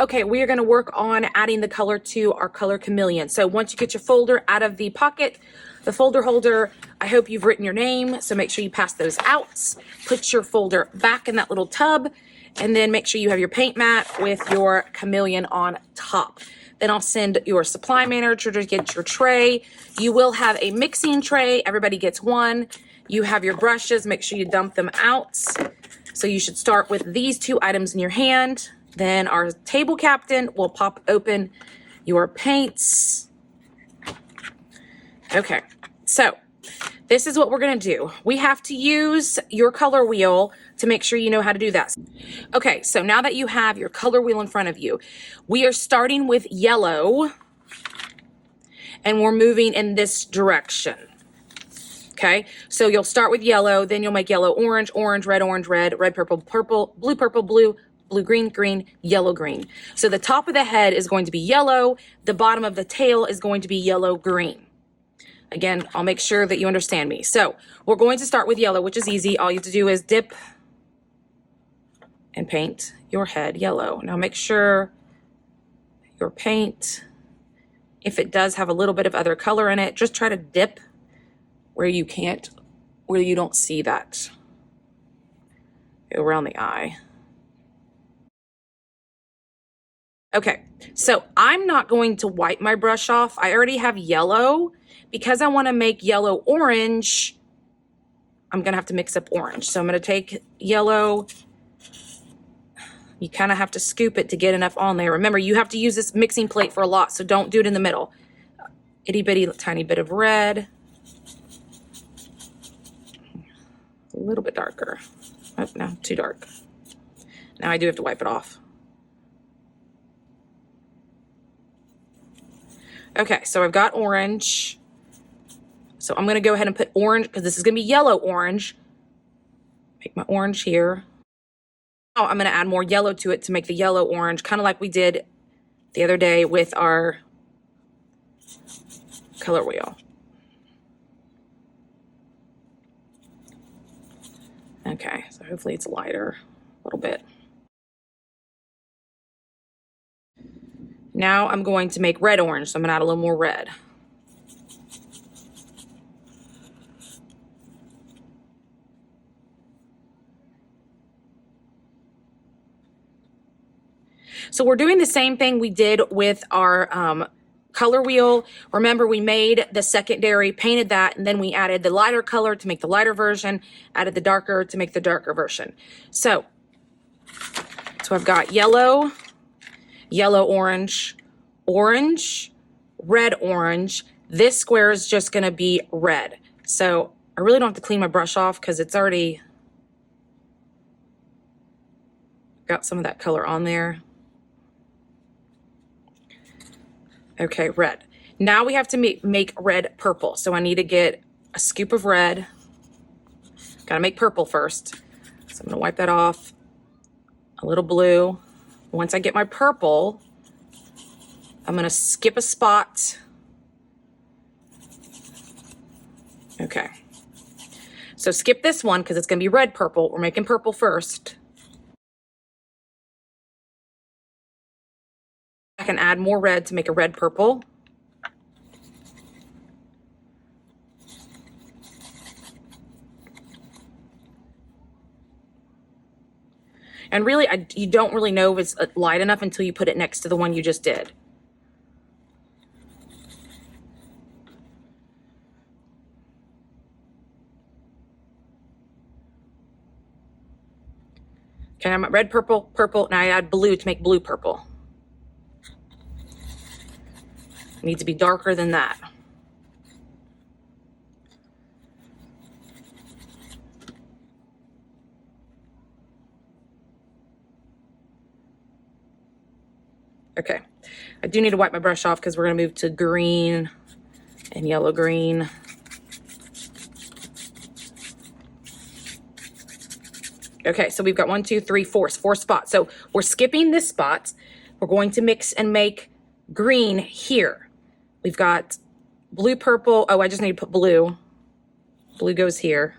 Okay, we are going to work on adding the color to our color Chameleon. So once you get your folder out of the pocket, the folder holder, I hope you've written your name, so make sure you pass those out. Put your folder back in that little tub, and then make sure you have your paint mat with your Chameleon on top. Then I'll send your supply manager to get your tray. You will have a mixing tray. Everybody gets one. You have your brushes. Make sure you dump them out. So you should start with these two items in your hand. Then our table captain will pop open your paints. Okay, so this is what we're gonna do. We have to use your color wheel to make sure you know how to do that. Okay, so now that you have your color wheel in front of you, we are starting with yellow and we're moving in this direction. Okay, so you'll start with yellow, then you'll make yellow, orange, orange, red, red, purple, purple, blue, blue, green, green, yellow, green. So the top of the head is going to be yellow. The bottom of the tail is going to be yellow, green. Again, I'll make sure that you understand me. So we're going to start with yellow, which is easy. All you have to do is dip and paint your head yellow. Now make sure your paint, if it does have a little bit of other color in it, just try to dip where you can't, where you don't see that. Go around the eye. Okay, so I'm not going to wipe my brush off. I already have yellow. Because I want to make yellow orange, I'm going to have to mix up orange. So I'm going to take yellow. You kind of have to scoop it to get enough on there. Remember, you have to use this mixing plate for a lot, so don't do it in the middle. Itty bitty tiny bit of red. A little bit darker. Oh, no, too dark. Now I do have to wipe it off. Okay, so I've got orange. So I'm going to go ahead and put orange, because this is going to be yellow orange. Make my orange here. Oh, I'm going to add more yellow to it to make the yellow orange, kind of like we did the other day with our color wheel. Okay, so hopefully it's lighter a little bit. Now I'm going to make red orange, so I'm going to add a little more red. So we're doing the same thing we did with our color wheel. Remember, we made the secondary, painted that, and then we added the lighter color to make the lighter version, added the darker to make the darker version. So I've got yellow, yellow, orange, orange, red, orange. This square is just going to be red. So I really don't have to clean my brush off because it's already got some of that color on there. Okay, red. Now we have to make red purple. So I need to get a scoop of red. Gotta make purple first. So I'm gonna wipe that off. A little blue. Once I get my purple, I'm gonna skip a spot. Okay. So skip this one because it's gonna be red purple. We're making purple first. I can add more red to make a red purple. And really, you don't really know if it's light enough until you put it next to the one you just did. Okay, I'm at red, purple, purple. Now I add blue to make blue purple. It needs to be darker than that. Okay, I do need to wipe my brush off because we're going to move to green and yellow green. Okay, so we've got 1, 2, 3, 4 spots. So we're skipping this spot. We're going to mix and make green here. We've got blue, purple. Oh, I just need to put blue. Blue goes here.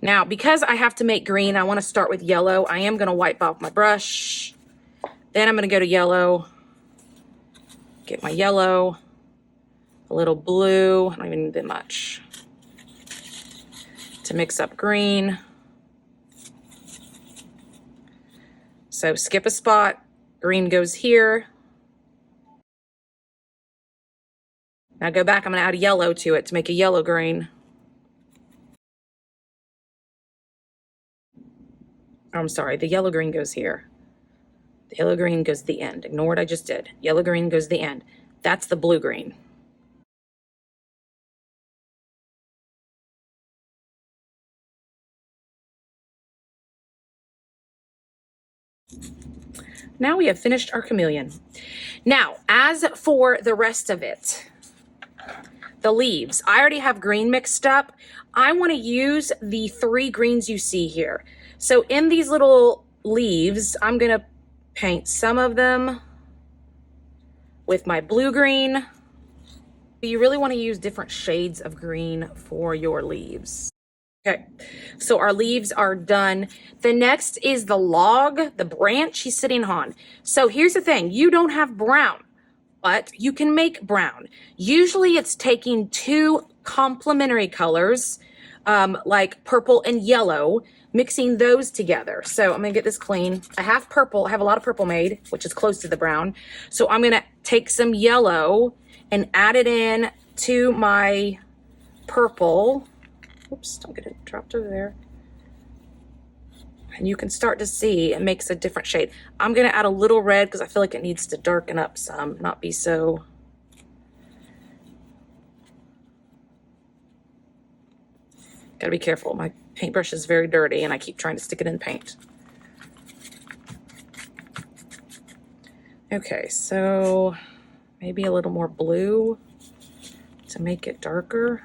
Now, because I have to make green, I want to start with yellow. I am going to wipe off my brush. Then I'm going to go to yellow. Get my yellow. A little blue. I don't even need that much. To mix up green. So skip a spot. Green goes here. Now go back. I'm going to add a yellow to it to make a yellow green. Oh, I'm sorry. The yellow green goes here. The yellow green goes to the end. Ignore what I just did. Yellow green goes to the end. That's the blue green. Now we have finished our chameleon. Now, as for the rest of it, the leaves, I already have green mixed up. I want to use the 3 greens you see here. So in these little leaves, I'm going to paint some of them with my blue green. You really want to use different shades of green for your leaves. Okay, so our leaves are done. The next is the log, the branch he's sitting on. So here's the thing, you don't have brown, but you can make brown. Usually it's taking 2 complementary colors, like purple and yellow, mixing those together. So I'm gonna get this clean. I have purple, I have a lot of purple made, which is close to the brown. So I'm gonna take some yellow and add it in to my purple. Oops, don't get it dropped over there. And you can start to see it makes a different shade. I'm going to add a little red because I feel like it needs to darken up some, not be so. Gotta be careful. My paintbrush is very dirty and I keep trying to stick it in paint. Okay, so maybe a little more blue to make it darker.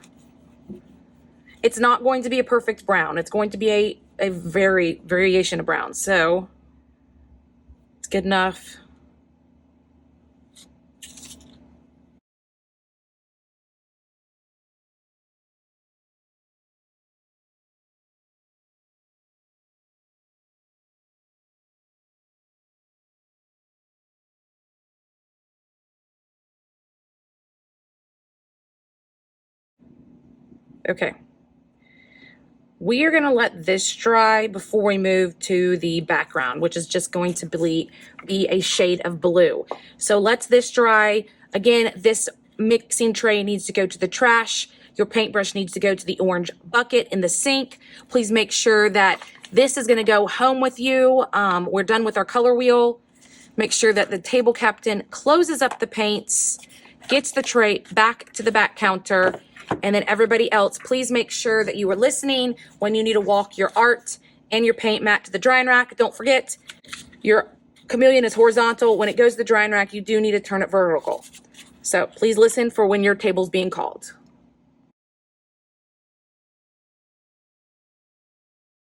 It's not going to be a perfect brown. It's going to be a variation of brown. So it's good enough. Okay. We are going to let this dry before we move to the background, which is just going to be a shade of blue. So let's this dry. Again, this mixing tray needs to go to the trash. Your paintbrush needs to go to the orange bucket in the sink. Please make sure that this is going to go home with you. We're done with our color wheel. Make sure that the table captain closes up the paints, gets the tray back to the back counter, and then everybody else, please make sure that you are listening when you need to walk your art and your paint mat to the drying rack. Don't forget, your chameleon is horizontal. When it goes to the drying rack, you do need to turn it vertical. So please listen for when your table's being called.